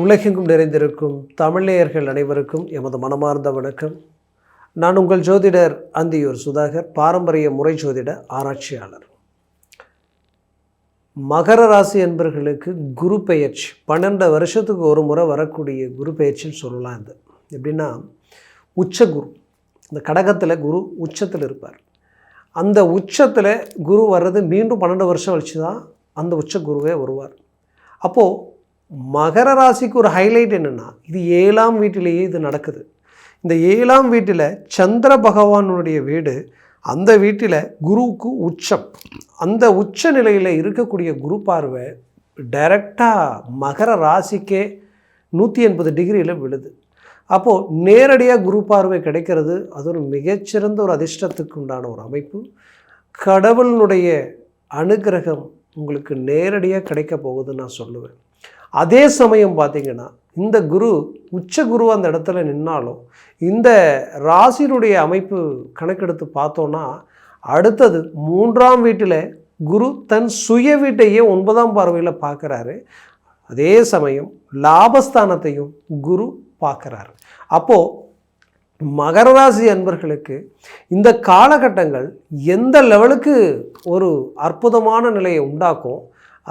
உலகெங்கும் நிறைந்திருக்கும் தமிழேயர்கள் அனைவருக்கும் எமது மனமார்ந்த வணக்கம். நான் உங்கள் ஜோதிடர் அந்தியூர் சுதாகர், பாரம்பரிய முறை ஜோதிட ஆராய்ச்சியாளர். மகர ராசி என்பர்களுக்கு குரு பெயர்ச்சி 12 வருஷத்துக்கு ஒரு முறை வரக்கூடிய குரு பெயர்ச்சின்னு சொல்லலாம். இது எப்படின்னா, உச்ச குரு, இந்த கடகத்தில் குரு உச்சத்தில் இருப்பார். அந்த உச்சத்தில் குரு வர்றது மீண்டும் 12 வருஷம் கழிச்சு தான் அந்த உச்ச குருவே வருவார். அப்போது மகர ராசிக்கு ஒரு ஹைலைட் என்னென்னா, இது 7ஆம் வீட்டிலேயே இது நடக்குது. இந்த 7ஆம் வீட்டில் சந்திர பகவானுடைய வீடு, அந்த வீட்டில் குருவுக்கு உச்சம். அந்த உச்ச நிலையில் இருக்கக்கூடிய குரு பார்வை டைரெக்டாக மகர ராசிக்கே 180 டிகிரியில் விழுது. அப்போது நேரடியாக குரு பார்வை கிடைக்கிறது, அது ஒரு மிகச்சிறந்த ஒரு அதிர்ஷ்டத்துக்கு உண்டான ஒரு அமைப்பு. கடவுளினுடைய அனுகிரகம் உங்களுக்கு நேரடியாக கிடைக்க போகுதுன்னு நான் சொல்லுவேன். அதே சமயம் பார்த்திங்கன்னா, இந்த குரு உச்ச குரு அந்த இடத்துல நின்னாலும் இந்த ராசியினுடைய அமைப்பு கணக்கெடுத்து பார்த்தோன்னா, அடுத்தது 3ஆம் வீட்டில் குரு தன் சுய வீட்டையே 9ஆம் பார்வையில் பார்க்குறாரு. அதே சமயம் லாபஸ்தானத்தையும் குரு பார்க்குறாரு. அப்போது மகர ராசி அன்பர்களுக்கு இந்த காலகட்டங்கள் எந்த லெவலுக்கு ஒரு அற்புதமான நிலையை உண்டாக்கும்,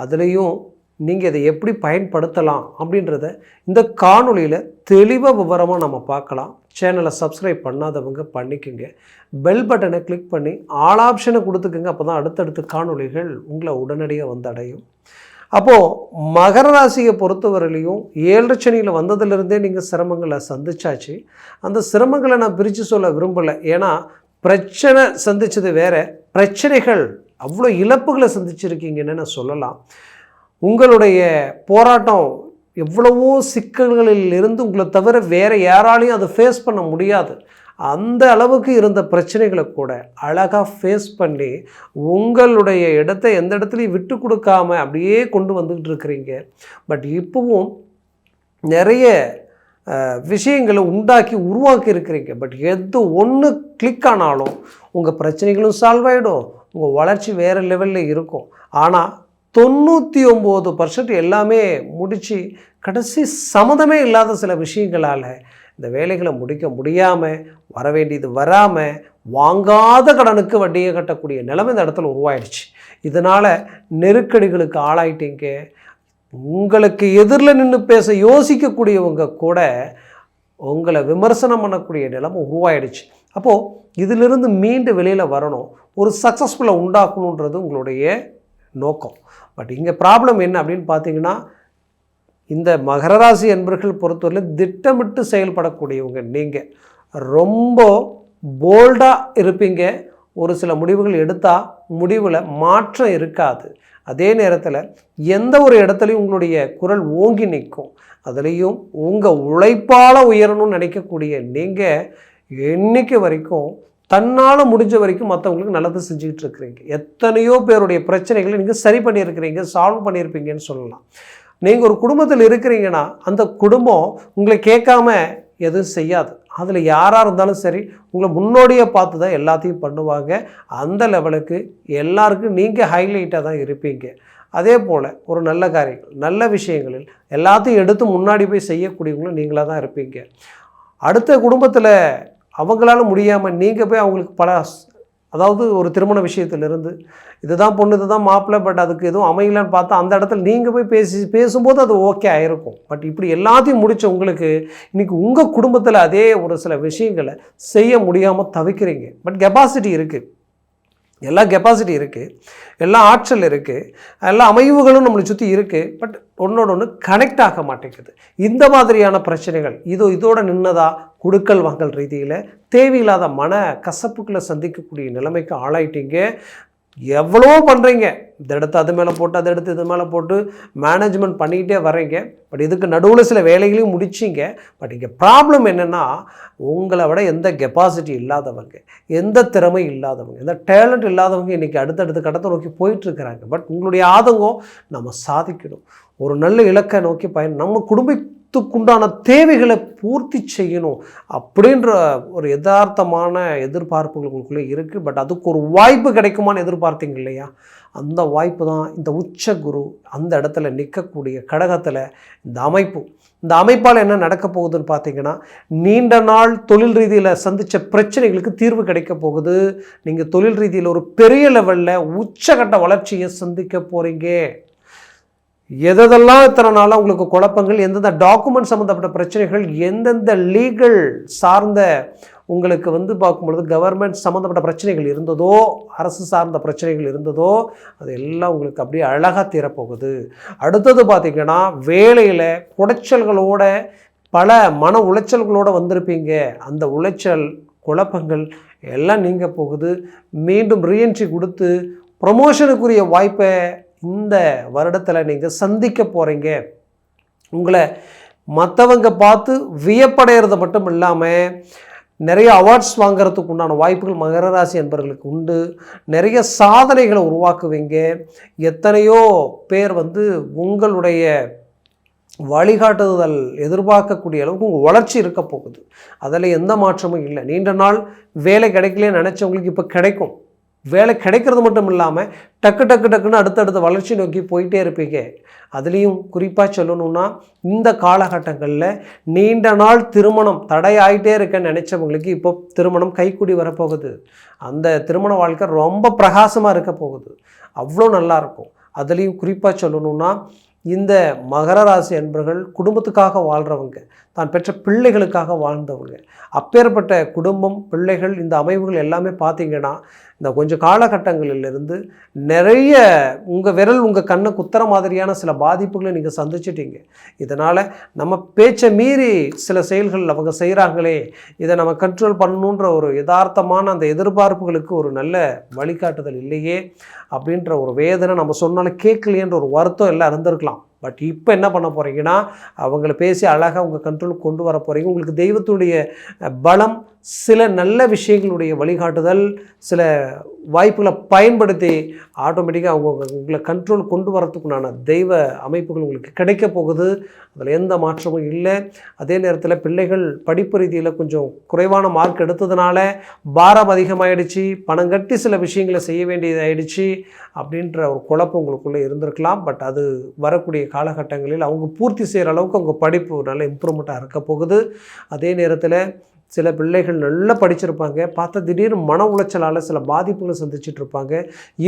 அதுலேயும் நீங்கள் இதை எப்படி பயன்படுத்தலாம் அப்படின்றத இந்த காணொளியில் தெளிவாக விவரமாக நம்ம பார்க்கலாம். சேனலை சப்ஸ்கிரைப் பண்ணாதவங்க பண்ணிக்கோங்க, பெல் பட்டனை கிளிக் பண்ணி ஆல் ஆப்ஷனை கொடுத்துக்கோங்க. அப்போ தான் அடுத்தடுத்த காணொளிகள் உங்களை உடனடியாக வந்தடையும். அப்போது மகர ராசியை பொறுத்தவரையிலையும் 7 சனியில் வந்ததுலேருந்தே நீங்கள் சிரமங்களை சந்திச்சாச்சு. அந்த சிரமங்களை நான் பிரித்து சொல்ல விரும்பலை. ஏன்னா பிரச்சனை சந்தித்தது வேறு, பிரச்சனைகள் அவ்வளோ இழப்புகளை சந்திச்சிருக்கீங்கன்னு நான் சொல்லலாம். உங்களுடைய போராட்டம் எவ்வளவோ சிக்கல்களில் இருந்து உங்களை தவிர வேறு யாராலையும் அதை ஃபேஸ் பண்ண முடியாது. அந்த அளவுக்கு இருந்த பிரச்சனைகளை கூட அழகாக ஃபேஸ் பண்ணி உங்களுடைய இடத்தை எந்த இடத்துலையும் விட்டு கொடுக்காம அப்படியே கொண்டு வந்துக்கிட்டு இருக்கிறீங்க. பட் இப்போவும் நிறைய விஷயங்களை உருவாக்கி இருக்கிறீங்க. பட் எது ஒன்று கிளிக் ஆனாலும் உங்கள் பிரச்சனைகளும் சால்வ் ஆகிடும், உங்கள் வளர்ச்சி வேறு லெவலில் இருக்கும். ஆனால் 99% எல்லாமே முடித்து கடைசி சம்மதமே இல்லாத சில விஷயங்களால் இந்த வேலைகளை முடிக்க முடியாமல், வர வேண்டியது வராமல், வாங்காத கடனுக்கு வட்டியை கட்டக்கூடிய நிலைமை இந்த இடத்துல உருவாயிடுச்சு. இதனால் நெருக்கடிகளுக்கு ஆளாயிட்டீங்க. உங்களுக்கு எதிரில் நின்று பேச யோசிக்கக்கூடியவங்க கூட உங்களை விமர்சனம் பண்ணக்கூடிய நிலைமை உருவாயிடுச்சு. அப்போது இதிலிருந்து மீண்டு வெளியில் வரணும், ஒரு சக்ஸஸ்ஃபுல்லாக உண்டாக்கணுன்றது உங்களுடைய நோக்கம். பட் இங்கே ப்ராப்ளம் என்ன அப்படின்னு பார்த்தீங்கன்னா, இந்த மகர ராசி என்பர்கள் பொறுத்தவரையில் திட்டமிட்டு செயல்படக்கூடியவங்க. நீங்கள் ரொம்ப போல்டாக இருப்பீங்க. ஒரு சில முடிவுகள் எடுத்தால் முடிவில் மாற்றம் இருக்காது. அதே நேரத்தில் எந்த ஒரு இடத்துலையும் உங்களுடைய குரல் ஓங்கி நிற்கும். அதுலேயும் உங்கள் உழைப்பால் உயரணும்னு நினைக்கக்கூடிய நீங்கள் இன்னைக்கு வரைக்கும் தன்னால் முடிஞ்ச வரைக்கும் மற்றவங்களுக்கு நல்லது செஞ்சுக்கிட்டு இருக்கிறீங்க. எத்தனையோ பேருடைய பிரச்சனைகளை நீங்கள் சரி பண்ணியிருக்கிறீங்க, சால்வ் பண்ணியிருப்பீங்கன்னு சொல்லலாம். நீங்கள் ஒரு குடும்பத்தில் இருக்கிறீங்கன்னா அந்த குடும்பம் உங்களை கேட்காம எதுவும் செய்யாது. அதில் யாராக இருந்தாலும் சரி, உங்களை முன்னோடியாக பார்த்து தான் எல்லாத்தையும் பண்ணுவாங்க. அந்த லெவலுக்கு எல்லாருக்கும் நீங்கள் ஹைலைட்டாக தான் இருப்பீங்க. அதே போல் ஒரு நல்ல காரியங்கள், நல்ல விஷயங்களில் எல்லாத்தையும் எடுத்து முன்னாடி போய் செய்யக்கூடியவங்களும் நீங்களாக தான் இருப்பீங்க. அடுத்த குடும்பத்தில் அவங்களால முடியாமல் நீங்கள் போய் அவங்களுக்கு அதாவது ஒரு திருமண விஷயத்திலிருந்து இதுதான் பொண்ணு, இதுதான் மாப்பிள்ளை, பட் அதுக்கு எதுவும் அமையலான்னு பார்த்தா அந்த இடத்துல நீங்கள் போய் பேசும்போது அது ஓகே ஆகிருக்கும். பட் இப்படி எல்லாத்தையும் முடித்த உங்களுக்கு இன்றைக்கி உங்கள் குடும்பத்தில் அதே ஒரு சில விஷயங்களை செய்ய முடியாமல் தவிக்கிறீங்க. பட் கெப்பாசிட்டி இருக்குது, எல்லா கெப்பாசிட்டி இருக்குது, எல்லா ஆற்றல் இருக்குது, எல்லா அமைவுகளும் நம்மளை சுற்றி இருக்குது. பட் ஒன்றோட ஒன்று கனெக்ட் ஆக மாட்டேங்குது. இந்த மாதிரியான பிரச்சனைகள் இதோட நின்னதா கொடுக்கல் வாங்கல் ரீதியில் தேவையில்லாத மன கசப்புக்களை சந்திக்கக்கூடிய நிலைமைக்கு ஆளாயிட்டீங்க. எவ்வளோ பண்ணுறீங்க, இந்த இடத்த அது மேலே போட்டு அதை எடுத்து இது மேலே போட்டு மேனேஜ்மெண்ட் பண்ணிக்கிட்டே வர்றீங்க. பட் இதுக்கு நடுவில் சில வேலைகளையும் முடிச்சிங்க. பட் இங்கே ப்ராப்ளம் என்னென்னா, உங்களை விட எந்த கெப்பாசிட்டி இல்லாதவங்க, எந்த திறமை இல்லாதவங்க, எந்த டேலண்ட் இல்லாதவங்க இன்றைக்கி அடுத்தடுத்த கடத்தை நோக்கி போயிட்டுருக்கிறாங்க. பட் உங்களுடைய ஆதங்கம் நம்ம சாதிக்கணும், ஒரு நல்ல இலக்கை நோக்கி நம்ம குடும்பத்தோடு குடும்பத்துக்குண்டான தேவைகளை பூர்த்தி செய்யணும் அப்படின்ற ஒரு யதார்த்தமான எதிர்பார்ப்புகள் உங்களுக்குள்ளே இருக்குது. பட் அதுக்கு ஒரு வாய்ப்பு கிடைக்குமான்னு எதிர்பார்த்தீங்க இல்லையா? அந்த வாய்ப்பு தான் இந்த உச்ச குரு அந்த இடத்துல நிற்கக்கூடிய கடகத்தில் இந்த அமைப்பால் என்ன நடக்க போகுதுன்னு பார்த்தீங்கன்னா, நீண்ட நாள் தொழில் ரீதியில் சந்தித்த பிரச்சனைகளுக்கு தீர்வு கிடைக்க போகுது. நீங்கள் தொழில் ரீதியில் ஒரு பெரிய லெவலில் உச்சகட்ட வளர்ச்சியை சந்திக்க போகிறீங்க. எதெல்லாம் இத்தனை நாளாக உங்களுக்கு குழப்பங்கள், எந்தெந்த டாக்குமெண்ட் சம்மந்தப்பட்ட பிரச்சனைகள், எந்தெந்த லீகல் சார்ந்த உங்களுக்கு பார்க்கும்பொழுது கவர்மெண்ட் சம்மந்தப்பட்ட பிரச்சனைகள் இருந்ததோ, அரசு சார்ந்த பிரச்சனைகள் இருந்ததோ, அது எல்லாம் உங்களுக்கு அப்படியே அழகாக தீரப்போகுது. அடுத்தது பார்த்திங்கன்னா, வேலையில் குடைச்சல்களோட பல மன உளைச்சல்களோடு வந்திருப்பீங்க. அந்த உளைச்சல் குழப்பங்கள் எல்லாம் நீங்க போகுது. மீண்டும் ரீஎன்ட்ரி கொடுத்து ப்ரமோஷனுக்குரிய வாய்ப்பை இந்த வருடத்தில் நீங்கள் சந்திக்க போகிறீங்க. உங்களை மற்றவங்க பார்த்து வியப்படைகிறது மட்டும் இல்லாமல் நிறைய அவார்ட்ஸ் வாங்கிறதுக்கு உண்டான வாய்ப்புகள் மகர ராசி என்பவர்களுக்கு உண்டு. நிறைய சாதனைகளை உருவாக்குவீங்க. எத்தனையோ பேர் உங்களுடைய வழிகாட்டுதல் எதிர்பார்க்கக்கூடிய அளவுக்கு உங்கள் வளர்ச்சி இருக்க போகுது. அதில் எந்த மாற்றமும் இல்லை. நீண்ட நாள் வேலை கிடைக்கலன்னு நினச்சவங்களுக்கு இப்போ கிடைக்கும். வேலை கிடைக்கிறது மட்டும் இல்லாமல் டக்குன்னு அடுத்தடுத்த வளர்ச்சி நோக்கி போயிட்டே இருப்பீங்க. அதுலேயும் குறிப்பாக சொல்லணும்னா, இந்த காலகட்டங்களில் நீண்ட நாள் திருமணம் தடையாயிட்டே இருக்கன்னு நினச்சவங்களுக்கு இப்போ திருமணம் கைக்கூடி வரப்போகுது. அந்த திருமண வாழ்க்கை ரொம்ப பிரகாசமாக இருக்க போகுது. அவ்வளோ நல்லாயிருக்கும். அதுலேயும் குறிப்பாக சொல்லணும்னா, இந்த மகர ராசி என்பவர்கள் குடும்பத்துக்காக வாழ்கிறவங்க, தான் பெற்ற பிள்ளைகளுக்காக வாழ்ந்தவங்க. அப்பேற்பட்ட குடும்பம், பிள்ளைகள், இந்த அமைவுகள் எல்லாமே பார்த்திங்கன்னா இந்த கொஞ்சம் காலகட்டங்களிலிருந்து நிறைய உங்கள் கண்ணை குத்துற மாதிரியான சில பாதிப்புகளை நீங்கள் சந்திச்சிட்டீங்க. இதனால் நம்ம பேச்சை மீறி சில செயல்கள் அவங்க செய்கிறாங்களே, இதை நம்ம கண்ட்ரோல் பண்ணணுன்ற ஒரு யதார்த்தமான அந்த எதிர்பார்ப்புகளுக்கு ஒரு நல்ல வழிகாட்டுதல் இல்லையே அப்படின்ற ஒரு வேதனை, நம்ம சொன்னாலும் கேட்கலையேன்ற ஒரு வருத்தம் எல்லாம் இருந்திருக்கலாம். பட் இப்போ என்ன பண்ண போகிறீங்கன்னா, அவங்கள பேசி அழகாக உங்கள் கண்ட்ரோலுக்கு கொண்டு வர போகிறீங்க. உங்களுக்கு தெய்வத்துடைய பலம், சில நல்ல விஷயங்களுடைய வழிகாட்டுதல், சில வாய்ப்புகளை பயன்படுத்தி ஆட்டோமேட்டிக்காக உங்களை கண்ட்ரோல் கொண்டு வரத்துக்குண்டான தெய்வ அமைப்புகள் உங்களுக்கு கிடைக்க போகுது. அதில் எந்த மாற்றமும் இல்லை. அதே நேரத்தில் பிள்ளைகள் படிப்பு ரீதியில் கொஞ்சம் குறைவான மார்க் எடுத்ததுனால பாரம் அதிகமாகிடுச்சு, பணம் கட்டி சில விஷயங்களை செய்ய வேண்டியதாகிடுச்சு அப்படின்ற ஒரு குழப்பம் உங்களுக்குள்ளே இருந்திருக்கலாம். பட் அது வரக்கூடிய காலகட்டங்களில் அவங்க பூர்த்தி செய்கிற அளவுக்கு அவங்க படிப்பு நல்ல இம்ப்ரூவ்மெண்ட்டாக இருக்க போகுது. அதே நேரத்தில் சில பிள்ளைகள் நல்லா படிச்சிருப்பாங்க, பார்த்தா திடீர்னு மன உளைச்சலால் சில பாதிப்புகளை சந்திச்சுட்டு இருப்பாங்க.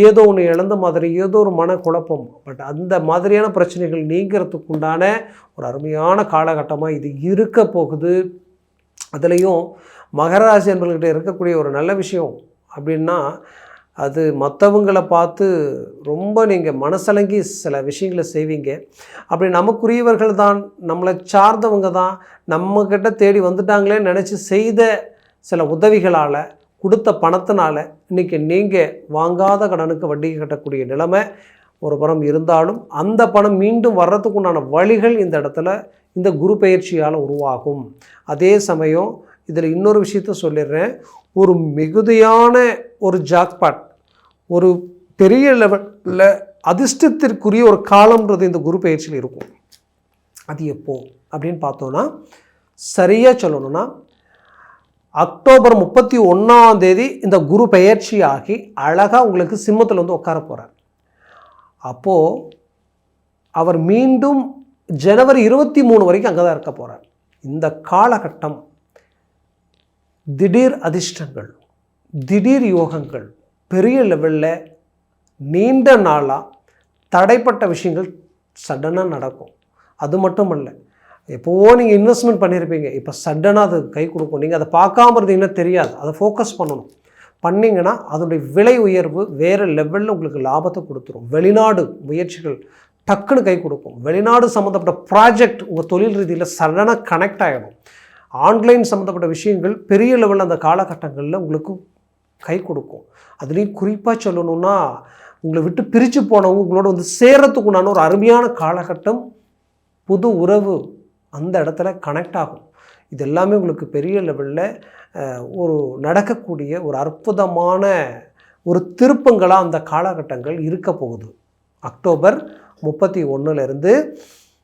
ஏதோ ஒன்று இழந்த மாதிரி, ஏதோ ஒரு மன குழப்பம். பட் அந்த மாதிரியான பிரச்சனைகள் நீங்கிறதுக்கு உண்டான ஒரு அருமையான காலகட்டமாக இது இருக்க போகுது. அதுலேயும் மகர ராசி என்பவர்கிட்ட இருக்கக்கூடிய ஒரு நல்ல விஷயம் அப்படின்னா, அது மற்றவங்களை பார்த்து ரொம்ப நீங்கள் மனசலங்கி சில விஷயங்களை செய்வீங்க. அப்படி நமக்குரியவர்கள் தான், நம்மளை சார்ந்தவங்க தான், நம்மக்கிட்ட தேடி வந்துட்டாங்களேன்னு நினச்சி செய்த சில உதவிகளால், கொடுத்த பணத்தினால இன்றைக்கி நீங்கள் வாங்காத கடனுக்கு வட்டி கட்டக்கூடிய நிலைமை ஒரு புறம் இருந்தாலும், அந்த பணம் மீண்டும் வர்றதுக்கு உண்டான வழிகள் இந்த இடத்துல இந்த குரு பயிற்சியால் உருவாகும். அதே சமயம் இதில் இன்னொரு விஷயத்த சொல்லிடுறேன். ஒரு மிகுதியான ஒரு ஜாக்பாட், ஒரு பெரிய லெவலில் அதிர்ஷ்டத்திற்குரிய ஒரு காலம்ன்றது இந்த குரு பயிற்சியில் இருக்கும். அது எப்போ அப்படின்னு பார்த்தோன்னா, சரியாக சொல்லணும்னா அக்டோபர் 31 இந்த குரு பயிற்சி ஆகி அழகாக உங்களுக்கு சிம்மத்தில் உட்கார போகிறார். அப்போது அவர் மீண்டும் ஜனவரி 23 வரைக்கும் அங்கே தான் இருக்க போகிறார். இந்த காலகட்டம் திடீர் அதிர்ஷ்டங்கள், திடீர் யோகங்கள், பெரிய லெவலில் நீண்ட நாளாக தடைப்பட்ட விஷயங்கள் சடனாக நடக்கும். அது மட்டும் இல்லை, எப்போவோ நீங்கள் இன்வெஸ்ட்மெண்ட் பண்ணியிருப்பீங்க, இப்போ சடனாக அது கை கொடுக்கும். நீங்கள் அதை பார்க்காம இருந்தீங்கன்னா தெரியாது, அதை ஃபோக்கஸ் பண்ணணும். பண்ணிங்கன்னா அதனுடைய விலை உயர்வு வேறு லெவலில் உங்களுக்கு லாபத்தை கொடுத்துரும். வெளிநாடு முயற்சிகள் டக்குன்னு கை கொடுக்கும். வெளிநாடு சம்மந்தப்பட்ட ப்ராஜெக்ட் உங்கள் தொழில் ரீதியில் சடனாக கனெக்ட் ஆகிடும். ஆன்லைன் சம்மந்தப்பட்ட விஷயங்கள் பெரிய லெவலில் அந்த காலகட்டங்களில் உங்களுக்கு கை கொடுக்கும். அதுலேயும் குறிப்பாக சொல்லணுன்னா, உங்களை விட்டு பிரித்து போனவங்க உங்களோட சேர்றதுக்குண்டான ஒரு அருமையான காலகட்டம். புது உறவு அந்த இடத்துல கனெக்ட் ஆகும். இது எல்லாமே உங்களுக்கு பெரிய லெவலில் ஒரு நடக்கக்கூடிய ஒரு அற்புதமான ஒரு திருப்பங்களாக அந்த காலகட்டங்கள் இருக்க போகுது. அக்டோபர் 31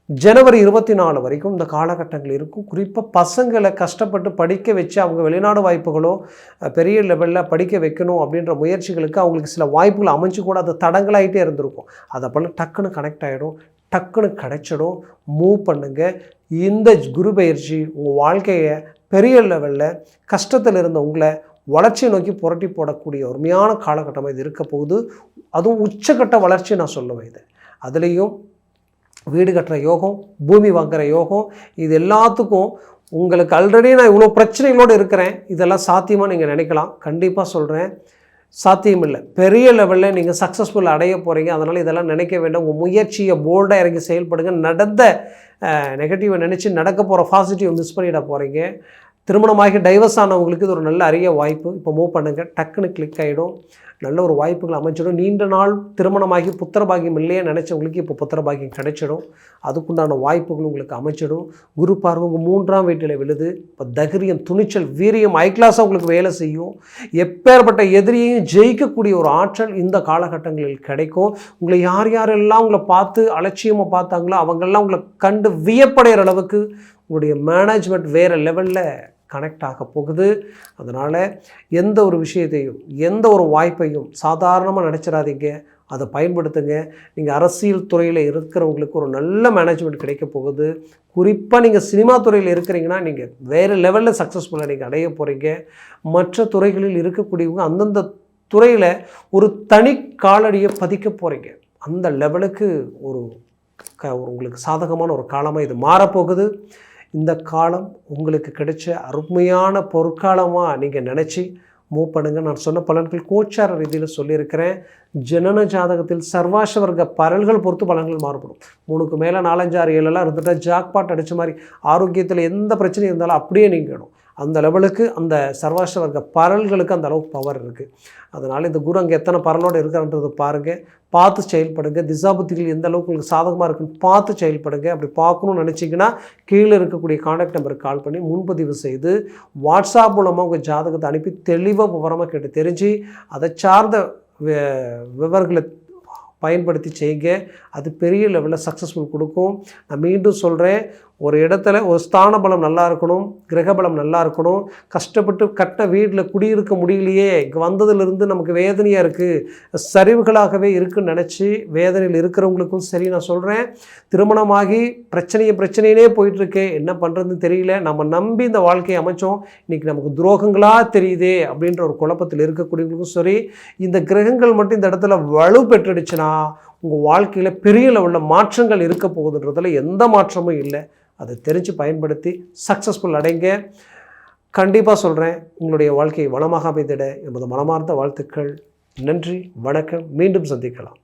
ஜனவரி 24 வரைக்கும் இந்த காலகட்டங்கள் இருக்கும். குறிப்பாக பசங்களை கஷ்டப்பட்டு படிக்க வச்சு அவங்க வெளிநாடு வாய்ப்புகளோ பெரிய லெவலில் படிக்க வைக்கணும் அப்படின்ற முயற்சிகளுக்கு அவங்களுக்கு சில வாய்ப்புகள் அமைஞ்சு கூட அது தடங்களாகிட்டே இருந்திருக்கும். அதை போல் டக்குன்னு கனெக்ட் ஆகிடும், டக்குன்னு கிடைச்சிடும். மூவ் பண்ணுங்கள். இந்த குரு பயிற்சி உங்கள் வாழ்க்கையை பெரிய லெவலில் கஷ்டத்தில் இருந்த உங்களை வளர்ச்சியை நோக்கி புரட்டி போடக்கூடிய அருமையான காலகட்டமாக இது இருக்க போகுது. அதுவும் உச்சக்கட்ட வளர்ச்சி நான் சொல்லுவேன். இது அதுலேயும் வீடு கட்டுற யோகம், பூமி வாங்குகிற யோகம், இது எல்லாத்துக்கும் உங்களுக்கு ஆல்ரெடி நான் இவ்வளோ பிரச்சனைகளோடு இருக்கிறேன், இதெல்லாம் சாத்தியமாக நீங்கள் நினைக்கலாம். கண்டிப்பாக சொல்கிறேன், சாத்தியம் இல்லை. பெரிய லெவலில் நீங்கள் சக்ஸஸ்ஃபுல் அடைய போகிறீங்க. அதனால் இதெல்லாம் நினைக்க வேண்டாம். உங்கள் முயற்சியை போல்டாக இறங்கி செயல்படுங்க. நடந்த நெகட்டிவை நினச்சி நடக்க போகிற பாசிட்டிவ் மிஸ் பண்ணிட போகிறீங்க. திருமணமாகி டைவர்ஸ் ஆனவங்களுக்கு இது ஒரு நல்ல அரிய வாய்ப்பு. இப்போ மூவ் பண்ணுங்கள், டக்குன்னு கிளிக் ஆகிடும். நல்ல ஒரு வாய்ப்புகள் அமைச்சிடும். நீண்ட நாள் திருமணமாகி புத்திரபாகியம் இல்லையே நினச்சவங்களுக்கு இப்போ புத்திரபாகியம் கிடைச்சிடும். அதுக்குண்டான வாய்ப்புகள் உங்களுக்கு அமைச்சிடும். குரு பார்வை உங்கள் 3ஆம் வீட்டில் விழுது. இப்போ தைரியம், துணிச்சல், வீரியம் ஹை கிளாஸாக உங்களுக்கு வேலை செய்யும். எப்பேற்பட்ட எதிரியையும் ஜெயிக்கக்கூடிய ஒரு ஆற்றல் இந்த காலகட்டங்களில் கிடைக்கும். உங்களை யார் யாரெல்லாம் உங்களை பார்த்து அலட்சியமாக பார்த்தாங்களோ அவங்கெல்லாம் உங்களை கண்டு வியப்படைகிற அளவுக்கு உங்களுடைய மேனேஜ்மெண்ட் வேறு லெவலில் கனெக்ட் ஆக போகுது. அதனால் எந்த ஒரு விஷயத்தையும் எந்த ஒரு வாய்ப்பையும் சாதாரணமாக நினச்சிடாதீங்க, அதை பயன்படுத்துங்க. நீங்கள் அரசியல் துறையில் இருக்கிறவங்களுக்கு ஒரு நல்ல மேனேஜ்மெண்ட் கிடைக்க போகுது. குறிப்பாக நீங்கள் சினிமா துறையில் இருக்கிறீங்கன்னா நீங்கள் வேறு லெவலில் சக்ஸஸ்ஃபுல்லாக நீங்கள் அடைய போகிறீங்க. மற்ற துறைகளில் இருக்கக்கூடியவங்க அந்தந்த துறையில் ஒரு தனி காலடியை பதிக்க போகிறீங்க. அந்த லெவலுக்கு ஒரு உங்களுக்கு சாதகமான ஒரு காலமாக இது மாறப்போகுது. இந்த காலம் உங்களுக்கு கிடைச்ச அருமையான பொற்காலமாக நீங்கள் நினச்சி மூவ் பண்ணுங்கள். நான் சொன்ன பலன்கள் கோச்சார ரீதியில் சொல்லியிருக்கிறேன். ஜனன ஜாதகத்தில் சர்வாசவர்க்க பலன்கள் பொறுத்து பலன்கள் மாறுபடும். 3க்கு மேலே 4, 5, 6, 7 இருந்துட்டால் ஜாக்பாட் அடித்த மாதிரி ஆரோக்கியத்தில் எந்த பிரச்சனையும் இருந்தாலும் அப்படியே நீங்கிடும். அந்த லெவலுக்கு அந்த சர்வாசவர்க்க பரல்களுக்கு அந்த அளவுக்கு பவர் இருக்குது. அதனால் இந்த குரு அங்கே எத்தனை பரலோடு இருக்கிறன்றது பாருங்கள், பார்த்து செயல்படுங்க. திசாபுத்திகள் எந்த அளவுக்கு உங்களுக்கு சாதகமாக இருக்குன்னு பார்த்து செயல்படுங்க. அப்படி பார்க்கணும்னு நினச்சிங்கன்னா கீழே இருக்கக்கூடிய கான்டாக்ட் நம்பருக்கு கால் பண்ணி முன்பதிவு செய்து வாட்ஸ்அப் மூலமாக உங்கள் ஜாதகத்தை அனுப்பி தெளிவாக விவரமாக கேட்டு தெரிஞ்சு அதை சார்ந்த விவரங்களை பயன்படுத்தி செய்யுங்க. அது பெரிய லெவலில் சக்ஸஸ்ஃபுல் கொடுக்கும். நான் மீண்டும் சொல்கிறேன், ஒரு இடத்துல ஒரு ஸ்தான பலம் நல்லா இருக்கணும், கிரக பலம் நல்லா இருக்கணும். கஷ்டப்பட்டு கட்ட வீட்டில் குடியிருக்க முடியலையே, இங்கே வந்ததுலேருந்து நமக்கு வேதனையாக இருக்குது, சரிவுகளாகவே இருக்குன்னு நினச்சி வேதனையில் இருக்கிறவங்களுக்கும் சரி நான் சொல்கிறேன், திருமணமாகி பிரச்சனையே போயிட்டுருக்கு, என்ன பண்ணுறதுன்னு தெரியல, நம்ம நம்பி இந்த வாழ்க்கையை அமைச்சோம், இன்றைக்கி நமக்கு துரோகங்களாக தெரியுதே அப்படின்ற ஒரு குழப்பத்தில் இருக்கக்கூடியவங்களுக்கும் சரி, இந்த கிரகங்கள் மட்டும் இந்த இடத்துல வலு பெற்றுடுச்சுன்னா உங்கள் வாழ்க்கையில் பெரிய லெவலில் மாற்றங்கள் இருக்க போகுதுன்றதில் எந்த மாற்றமும் இல்லை. அதை தெரிஞ்சு பயன்படுத்தி சக்ஸஸ்ஃபுல் அடைங்க. கண்டிப்பாக சொல்கிறேன், உங்களுடைய வாழ்க்கையை வளமாக அமைந்திட எமது மனமார்ந்த வாழ்த்துக்கள். நன்றி, வணக்கம். மீண்டும் சந்திக்கலாம்.